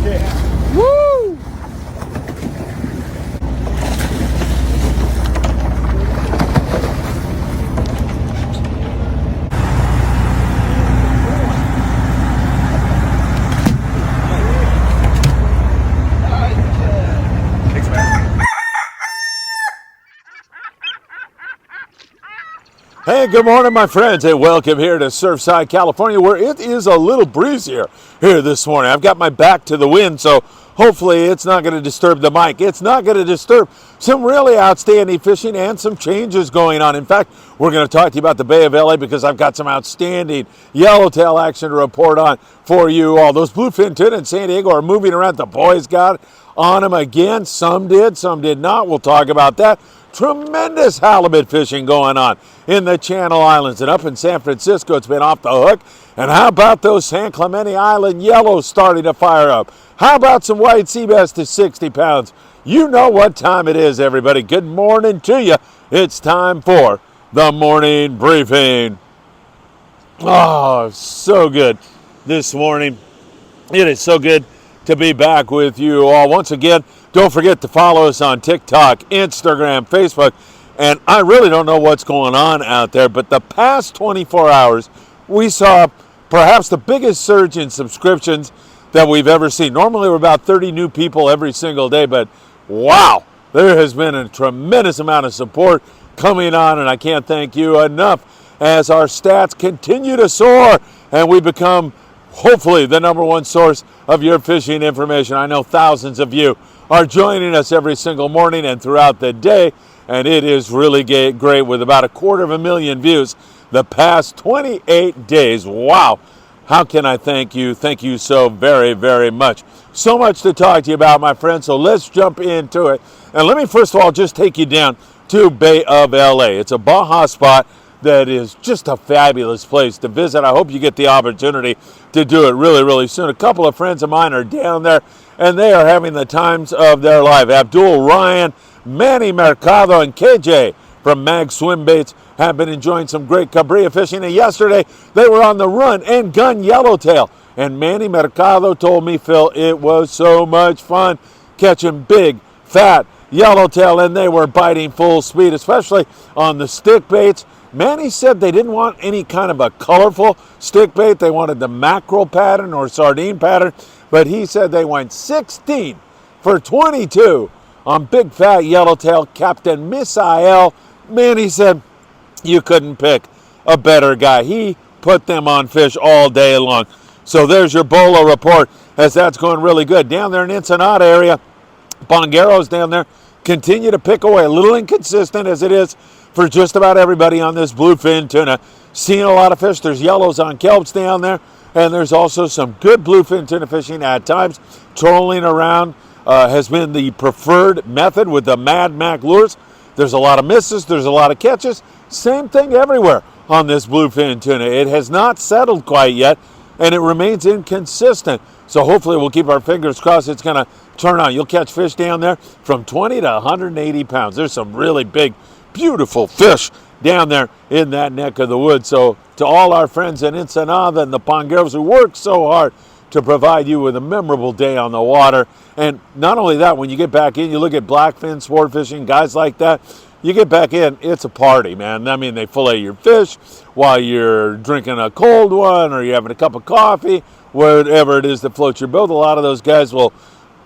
Yeah. Woo! Hey, good morning, my friends, and welcome here to Surfside, California, where it is a little breezier here this morning. I've got my back to the wind, so hopefully it's not going to disturb the mic. It's not going to disturb some really outstanding fishing and some changes going on. In fact, we're going to talk to you about the Bay of LA because I've got some outstanding yellowtail action to report on for you all. Those bluefin tuna in San Diego are moving around. The boys got on them again. Some did not. We'll talk about that. Tremendous halibut fishing going on in the Channel Islands, and up in San Francisco it's been off the hook. And how about those San Clemente Island yellows starting to fire up? How about some white sea bass to 60 pounds? You know what time it is, everybody. Good morning to you. It's time for the morning briefing. Oh, so good this morning. It is so good to be back with you all once again. Don't forget to follow us on TikTok, Instagram, Facebook. And I really don't know what's going on out there, but the past 24 hours, we saw perhaps the biggest surge in subscriptions that we've ever seen. Normally, we're about 30 new people every single day, but wow, there has been a tremendous amount of support coming on, and I can't thank you enough as our stats continue to soar and we become, hopefully, the #1 source of your fishing information. I know thousands of you are joining us every single morning and throughout the day, and it is really great with about 250,000 views the past 28 days. Wow. How can I thank you? Thank you so very, very much. So much to talk to you about, my friends, so let's jump into it. And let me first of all just take you down to Bay of LA. It's a Baja spot that is just a fabulous place to visit. I hope you get the opportunity to do it really, really soon. A couple of friends of mine are down there, and they are having the times of their life. Abdul, Ryan, Manny Mercado, and KJ from Mag Swim Baits have been enjoying some great cabrilla fishing. And yesterday, they were on the run and gun yellowtail. And Manny Mercado told me, Phil, it was so much fun catching big, fat yellowtail, and they were biting full speed, especially on the stick baits. Manny said they didn't want any kind of a colorful stick bait. They wanted the mackerel pattern or sardine pattern. But he said they went 16 for 22 on big fat yellowtail. Captain Misael, Manny said you couldn't pick a better guy. He put them on fish all day long. So there's your Bolo report as that's going really good. Down there in Ensenada area, Bongueros down there continue to pick away. A little inconsistent as it is for just about everybody on this bluefin tuna. Seeing a lot of fish. There's yellows on kelps down there, and there's also some good bluefin tuna fishing at times. Trolling around has been the preferred method with the Mad Mac lures. There's a lot of misses. There's a lot of catches. Same thing everywhere on this bluefin tuna. It has not settled quite yet, and it remains inconsistent. So hopefully we'll keep our fingers crossed it's going to turn on. You'll catch fish down there from 20 to 180 pounds. There's some really big, beautiful fish down there in that neck of the woods. So to all our friends in Ensenada and the Bongueros who work so hard to provide you with a memorable day on the water. And not only that, when you get back in, you look at blackfin, sport fishing, guys like that, you get back in, it's a party, man. I mean, they fillet your fish while you're drinking a cold one or you're having a cup of coffee, whatever it is that floats your boat. A lot of those guys will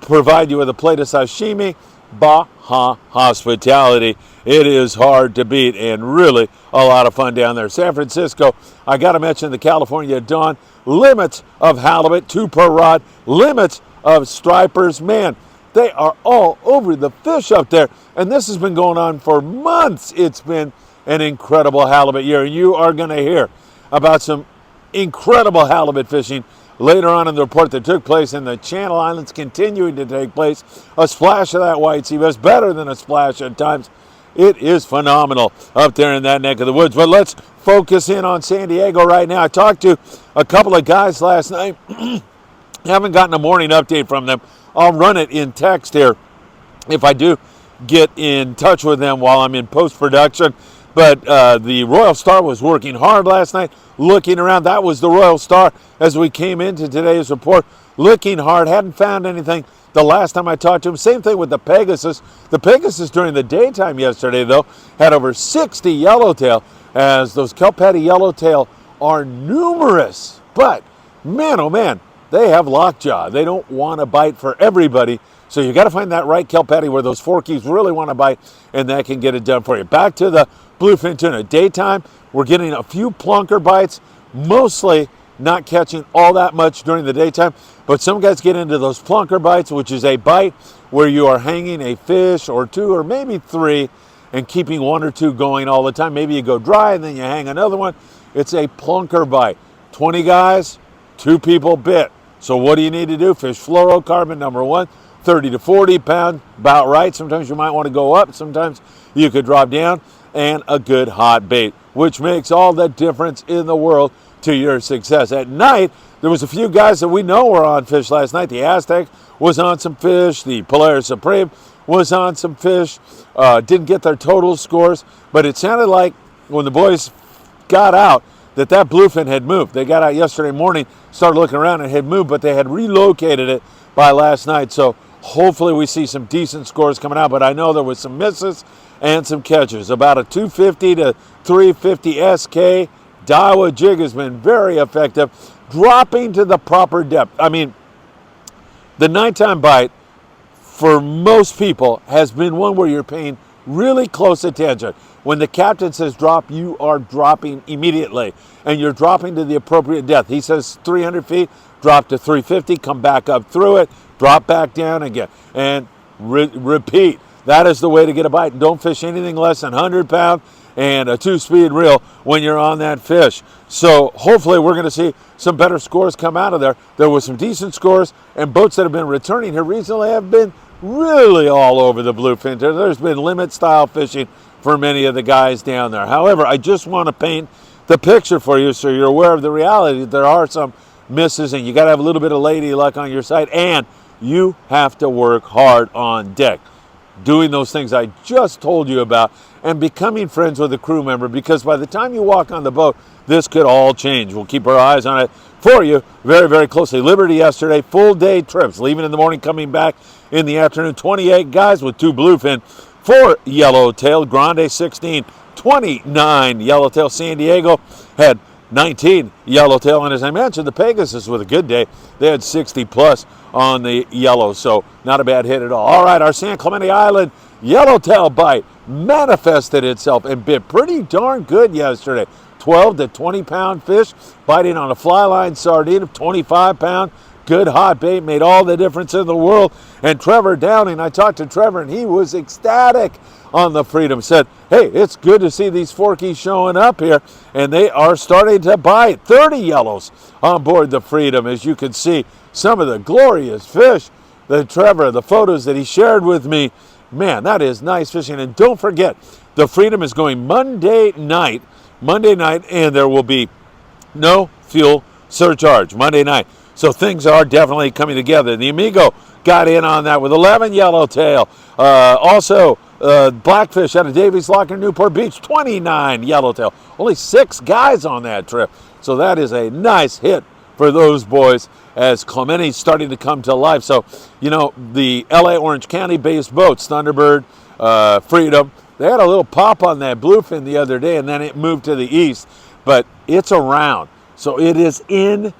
provide you with a plate of sashimi. Baja hospitality. It is hard to beat and really a lot of fun down there. San Francisco, I got to mention the California Dawn. Limits of halibut, 2 per rod. Limits of stripers. Man, they are all over the fish up there. And this has been going on for months. It's been an incredible halibut year. And you are going to hear about some incredible halibut fishing later on in the report that took place in the Channel Islands, continuing to take place. A splash of that white sea bass, better than a splash at times. It is phenomenal up there in that neck of the woods. But let's focus in on San Diego right now. I talked to a couple of guys last night. Haven't gotten a morning update from them. I'll run it in text here if I do get in touch with them while I'm in post-production. But the Royal Star was working hard last night, looking around. That was the Royal Star as we came into today's report, looking hard, hadn't found anything the last time I talked to him. Same thing with the Pegasus. The Pegasus during the daytime yesterday, though, had over 60 yellowtail, as those kelp-hatty yellowtail are numerous. But, man, oh man, they have lockjaw. They don't want to bite for everybody. So you got to find that right kelp-hatty where those forkies really want to bite, and that can get it done for you. Back to the bluefin tuna. Daytime, we're getting a few plunker bites, mostly not catching all that much during the daytime. But some guys get into those plunker bites, which is a bite where you are hanging a fish or two or maybe three and keeping one or two going all the time. Maybe you go dry and then you hang another one. It's a plunker bite. 20 guys, 2 people bit. So what do you need to do? Fish fluorocarbon, number 1. 30 to 40 pound, about right. Sometimes you might want to go up. Sometimes you could drop down. And a good hot bait, which makes all the difference in the world to your success. At night, there was a few guys that we know were on fish last night. The Aztec was on some fish. The Polaris Supreme was on some fish. Didn't get their total scores, but it sounded like when the boys got out that bluefin had moved. They got out yesterday morning, started looking around, and had moved, but they had relocated it by last night. So hopefully we see some decent scores coming out, but I know there was some misses and some catches. About a 250 to 350 SK. Daiwa jig has been very effective, dropping to the proper depth. I mean, the nighttime bite for most people has been one where you're paying really close attention. When the captain says drop, you are dropping immediately, and you're dropping to the appropriate depth. He says 300 feet, drop to 350, come back up through it, drop back down again, and repeat. That is the way to get a bite. And don't fish anything less than 100 pound and a 2-speed reel when you're on that fish. So hopefully we're going to see some better scores come out of there. There was some decent scores, and boats that have been returning here recently have been really all over the bluefin. There's been limit style fishing for many of the guys down there. However, I just want to paint the picture for you so you're aware of the reality. There are some misses, and you got to have a little bit of lady luck on your side, and you have to work hard on deck, doing those things I just told you about, and becoming friends with a crew member, because by the time you walk on the boat, this could all change. We'll keep our eyes on it for you very, very closely. Liberty yesterday, full day trips, leaving in the morning, coming back in the afternoon. 28 guys with 2 bluefin, 4 yellowtail, Grande 16, 29 yellowtail. San Diego had 19 yellowtail, and as I mentioned, the Pegasus with a good day. They had 60 plus on the yellow, so not a bad hit at all. All right, our San Clemente Island yellowtail bite manifested itself and bit pretty darn good yesterday. 12 to 20 pound fish biting on a fly line sardine of 25 pound. Good hot bait, made all the difference in the world. And Trevor Downing, I talked to Trevor, and he was ecstatic on the Freedom. Said, hey, it's good to see these forkies showing up here, and they are starting to bite. 30 yellows on board the Freedom, as you can see. Some of the glorious fish that Trevor, the photos that he shared with me, man, that is nice fishing. And don't forget, the Freedom is going Monday night, and there will be no fuel surcharge Monday night. So things are definitely coming together. The Amigo got in on that with 11 yellowtail. Also, Blackfish out of Davies Lock in Newport Beach, 29 yellowtail. Only 6 guys on that trip. So that is a nice hit for those boys as Clemente's starting to come to life. So, you know, the LA Orange County based boats, Thunderbird, Freedom, they had a little pop on that bluefin the other day, and then it moved to the east. But it's around. So it is in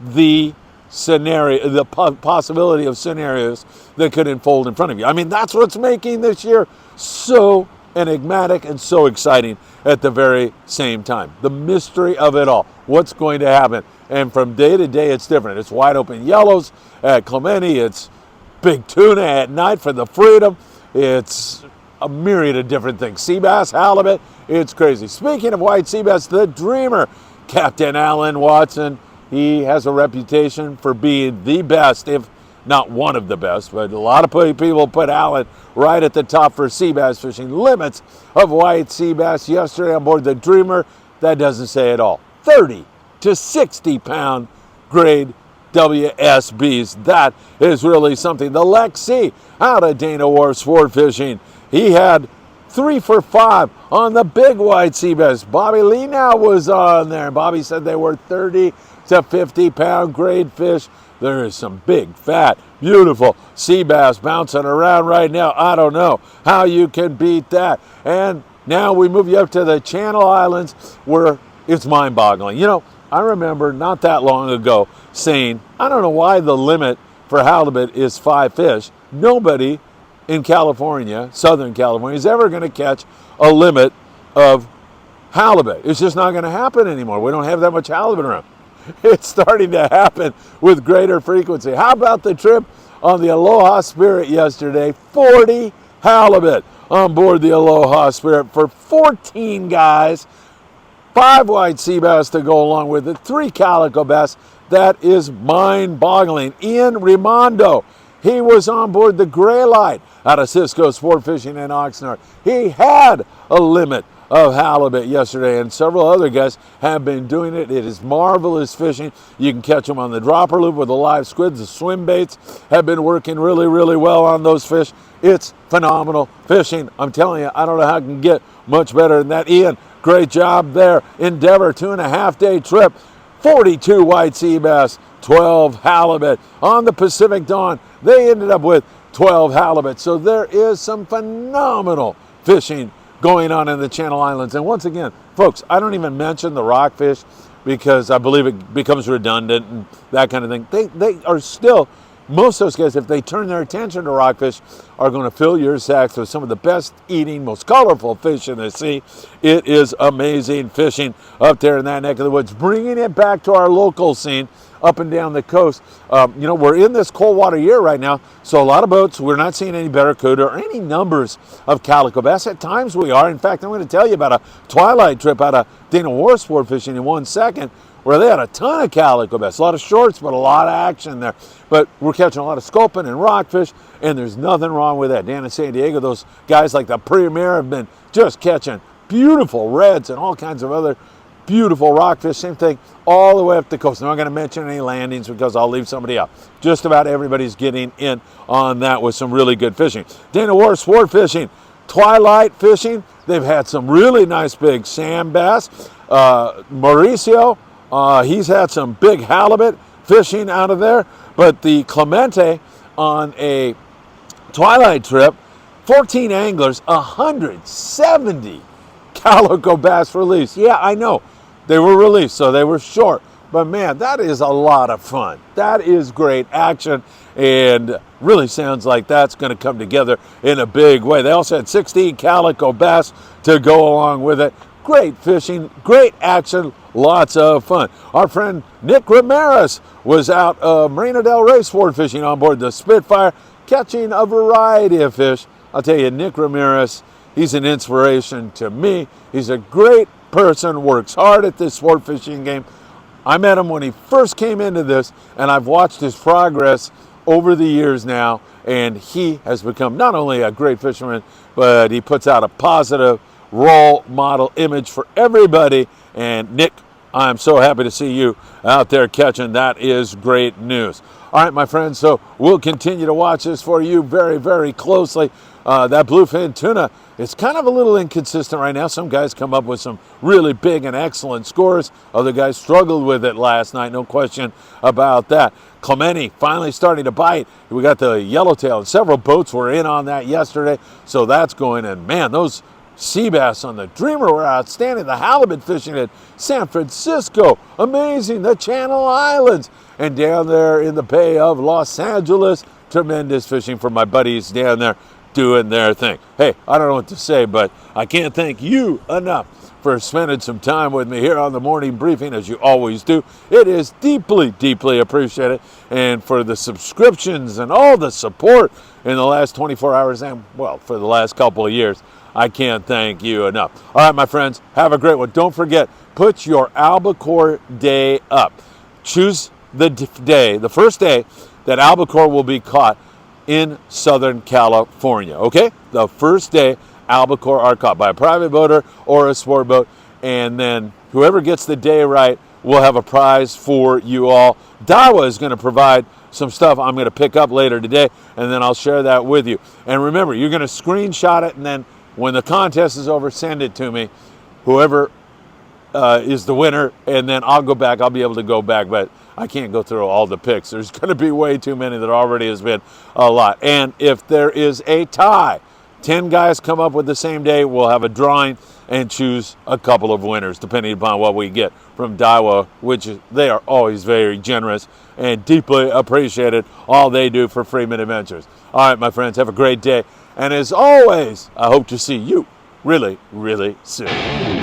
the scenario, the possibility of scenarios that could unfold in front of you. I mean, that's what's making this year so enigmatic and so exciting at the very same time. The mystery of it all. What's going to happen? And from day to day, it's different. It's wide open yellows at Clemente. It's big tuna at night for the Freedom. It's a myriad of different things. Seabass, halibut, it's crazy. Speaking of white seabass, the dreamer, Captain Alan Watson, he has a reputation for being the best, if not one of the best, but a lot of people put Alan right at the top for seabass fishing. Limits of white seabass yesterday on board the Dreamer, that doesn't say it all. 30 to 60 pound grade WSBs. That is really something. The Lexi out of Dana Wharf Sport Fishing, he had 3 for 5 on the big white sea bass. Bobby Lee now was on there. Bobby said they were 30 to 50 pound grade fish. There is some big, fat, beautiful sea bass bouncing around right now. I don't know how you can beat that. And now we move you up to the Channel Islands where it's mind-boggling. You know, I remember not that long ago saying, I don't know why the limit for halibut is 5 fish. Nobody in California, Southern California, is ever going to catch a limit of halibut. It's just not going to happen anymore. We don't have that much halibut around. It's starting to happen with greater frequency. How about the trip on the Aloha Spirit yesterday? 40 halibut on board the Aloha Spirit for 14 guys. 5 white sea bass to go along with it. 3 calico bass. That is mind-boggling. Ian Rimondo, he was on board the Gray Light out of Cisco Sportfishing in Oxnard. He had a limit of halibut yesterday, and several other guys have been doing it. It is marvelous fishing. You can catch them on the dropper loop with the live squids. The swim baits have been working really, really well on those fish. It's phenomenal fishing. I'm telling you, I don't know how it can get much better than that. Ian, great job there. Endeavor, 2.5-day trip. 42 white sea bass, 12 halibut. On the Pacific Dawn, they ended up with 12 halibut. So there is some phenomenal fishing going on in the Channel Islands. And once again, folks, I don't even mention the rockfish because I believe it becomes redundant and that kind of thing. They are still, most of those guys, if they turn their attention to rockfish, are going to fill your sacks with some of the best eating, most colorful fish in the sea. It is amazing fishing up there in that neck of the woods. Bringing it back to our local scene up and down the coast. You know, we're in this cold water year right now, so a lot of boats, we're not seeing any barracuda or any numbers of calico bass. At times we are. In fact, I'm going to tell you about a twilight trip out of Dana War Sport Fishing in 1 second, where they had a ton of calico bass, a lot of shorts, but a lot of action there. But we're catching a lot of sculpin and rockfish, and there's nothing wrong with that. Dan in San Diego, those guys like the Premier have been just catching beautiful reds and all kinds of other beautiful rockfish. Same thing all the way up the coast. I'm not going to mention any landings because I'll leave somebody out. Just about everybody's getting in on that with some really good fishing. Dana War Sport Fishing, twilight fishing. They've had some really nice big sand bass. Mauricio, he's had some big halibut fishing out of there. But the Clemente on a twilight trip, 14 anglers, 170 calico bass released. Yeah, I know. They were released, so they were short. But man, that is a lot of fun. That is great action, and really sounds like that's going to come together in a big way. They also had 16 calico bass to go along with it. Great fishing, great action, lots of fun. Our friend Nick Ramirez was out Marina del Rey sport fishing on board the Spitfire, catching a variety of fish. I'll tell you, Nick Ramirez, he's an inspiration to me. He's a great person, works hard at this sport fishing game. I met him when he first came into this, and I've watched his progress over the years now, and he has become not only a great fisherman, but he puts out a positive role model image for everybody. And Nick, I'm so happy to see you out there catching. That is great news. All right, my friends, so we'll continue to watch this for you very, very closely. That bluefin tuna, it's kind of a little inconsistent right now. Some guys come up with some really big and excellent scores. Other guys struggled with it last night, no question about that. Clemente finally starting to bite. We got the Yellowtail, and several boats were in on that yesterday, so that's going. And man, those sea bass on the Dreamer were outstanding. The halibut fishing at San Francisco, amazing. The Channel Islands, and down there in the Bay of Los Angeles, tremendous fishing for my buddies down there doing their thing. Hey, I don't know what to say, but I can't thank you enough for spending some time with me here on the morning briefing, as you always do. It is deeply, deeply appreciated. And for the subscriptions and all the support in the last 24 hours and, well, for the last couple of years, I can't thank you enough. All right, my friends, have a great one. Don't forget, put your albacore day up. Choose the day, the first day that albacore will be caught in Southern California, okay? The first day albacore are caught by a private boater or a sport boat, and then whoever gets the day right will have a prize for you all. Dawa is going to provide some stuff I'm going to pick up later today, and then I'll share that with you. And remember, you're going to screenshot it and then when the contest is over, send it to me, whoever is the winner, and then I'll go back. I'll be able to go back, but I can't go through all the picks. There's going to be way too many. There already has been a lot. And if there is a tie, 10 guys come up with the same day, we'll have a drawing and choose a couple of winners, depending upon what we get from Daiwa, which they are always very generous and deeply appreciated all they do for Friedman Adventures. All right, my friends, have a great day. And as always, I hope to see you really, really soon.